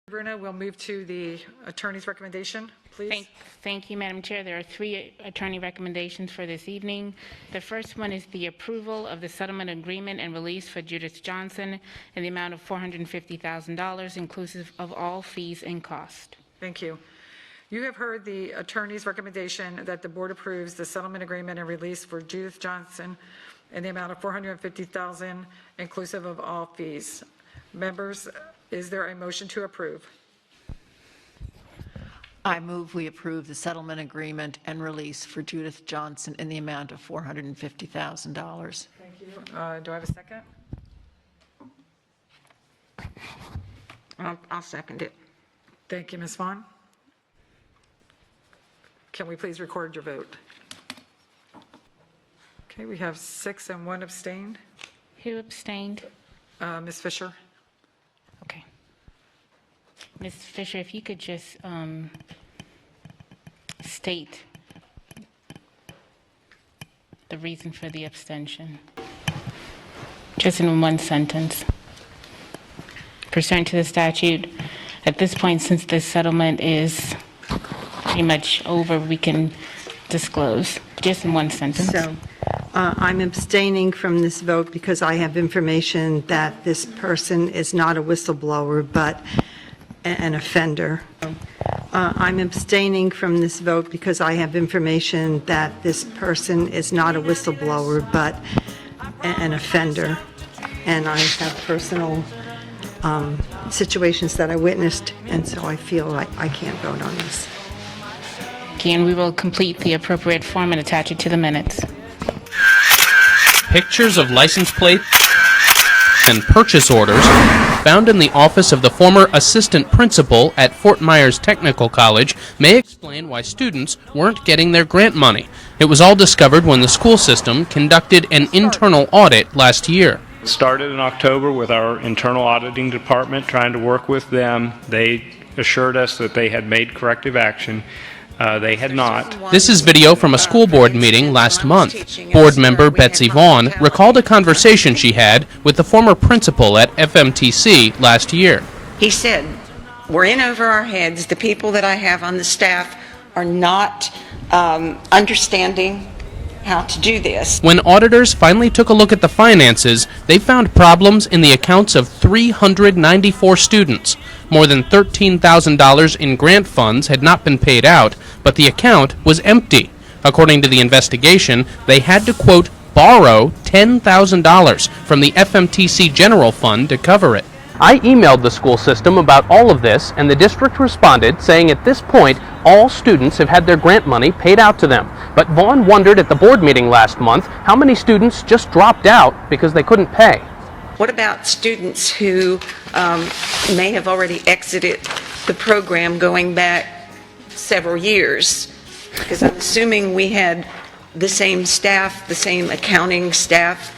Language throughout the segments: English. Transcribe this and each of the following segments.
Bruno, we'll move to the attorney's recommendation, please. Thank you, Madam Chair. There are three attorney recommendations for this evening. The first one is the approval of the settlement agreement and release for Judith Johnson in the amount of $450,000, inclusive of all fees and cost. Thank you. You have heard the attorney's recommendation that the board approves the settlement agreement and release for Judith Johnson in the amount of $450,000, inclusive of all fees. Members, is there a motion to approve? I move we approve the settlement agreement and release for Judith Johnson in the amount of $450,000. Thank you. Do I have a second? I'll second it. Thank you, Ms. Vaughn. Can we please record your vote? Okay, we have 6 and 1 abstained. Who abstained? Ms. Fisher? Okay. Ms. Fisher, if you could just state the reason for the abstention, just in one sentence. Pursuant to the statute, at this point, since this settlement is pretty much over, we can disclose, just in one sentence. So I'm abstaining from this vote because I have information that this person is not a whistleblower, but an offender. I'm abstaining from this vote because I have information that this person is not a whistleblower, but an offender. And I have personal situations that I witnessed, and so I feel like I can't vote on this. Okay, and we will complete the appropriate form and attach it to the minutes. Pictures of license plates and purchase orders found in the office of the former assistant principal at Fort Myers Technical College may explain why students weren't getting their grant money. It was all discovered when the school system conducted an internal audit last year. It started in October with our internal auditing department trying to work with them. They assured us that they had made corrective action. They had not. This is video from a school board meeting last month. Board member Betsy Vaughn recalled a conversation she had with the former principal at FMTC last year. He said, we're in over our heads. The people that I have on the staff are not understanding how to do this. When auditors finally took a look at the finances, they found problems in the accounts of 394 students. More than $13,000 in grant funds had not been paid out, but the account was empty. According to the investigation, they had to, quote, borrow $10,000 from the FMTC General Fund to cover it. I emailed the school system about all of this, and the district responded saying at this point, all students have had their grant money paid out to them. But Vaughn wondered at the board meeting last month how many students just dropped out because they couldn't pay. What about students who may have already exited the program going back several years? Because I'm assuming we had the same staff, the same accounting staff,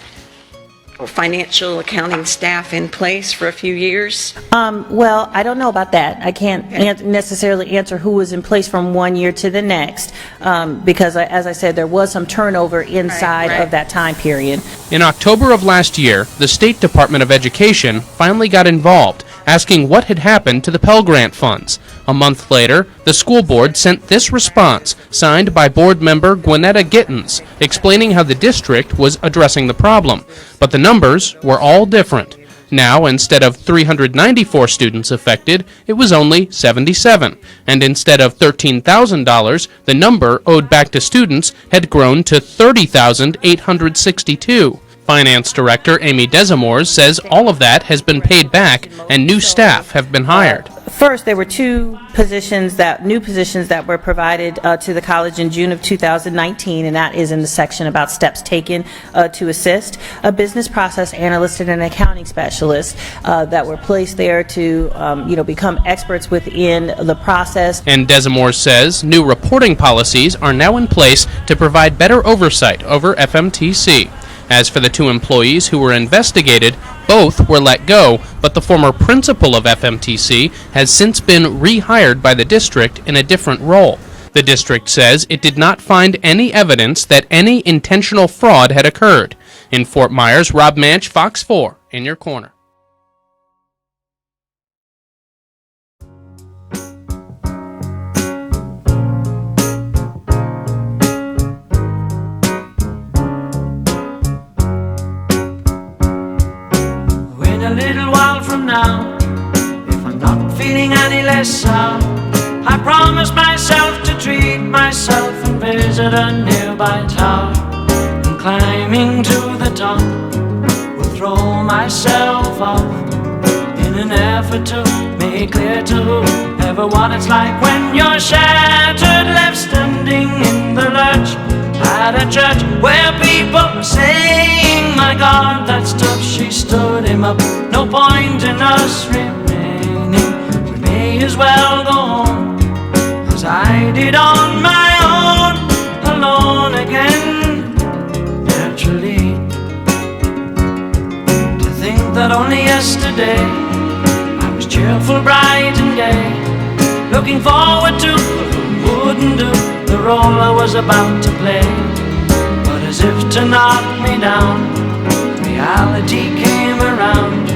or financial accounting staff in place for a few years? Well, I don't know about that. I can't necessarily answer who was in place from one year to the next, because, as I said, there was some turnover inside of that time period. In October of last year, the State Department of Education finally got involved, asking what had happened to the Pell Grant funds. A month later, the school board sent this response, signed by board member Gwinnetta Gittens, explaining how the district was addressing the problem. But the numbers were all different. Now, instead of 394 students affected, it was only 77. And instead of $13,000, the number owed back to students had grown to $30,862. Finance Director Amy Desamores says all of that has been paid back and new staff have been hired. First, there were new positions that were provided to the college in June of 2019, and that is in the section about steps taken to assist. A business process analyst and an accounting specialist that were placed there to become experts within the process. And Desamores says new reporting policies are now in place to provide better oversight over FMTC. As for the two employees who were investigated, both were let go, but the former principal of FMTC has since been rehired by the district in a different role. The district says it did not find any evidence that any intentional fraud had occurred. In Fort Myers, Rob Manch, Fox 4, in your corner. a little while from now, if I'm not feeling any less sound, I promise myself to treat myself and visit a nearby tower. And climbing to the top, will throw myself off in an effort to make clear to whoever what it's like when you're shattered, left standing in the lurch at a church where people were saying, my God, that's tough. She stood him up. No point in us remaining. We may as well go home, as I did on my own, alone again, naturally. To think that only yesterday I was cheerful, bright and gay, looking forward to what wouldn't do the role I was about to play. But as if to knock me down, reality came around,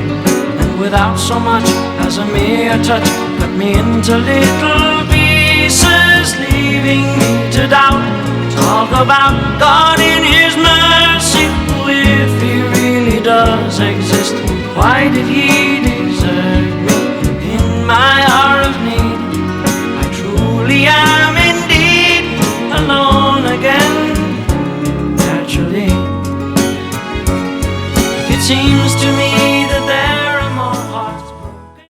and without so much as a mere touch, cut me into little pieces, leaving me to doubt. Talk about God in His mercy, who, if He really does exist, why did He desert me in my hour of need? I truly am indeed alone again, naturally. It seems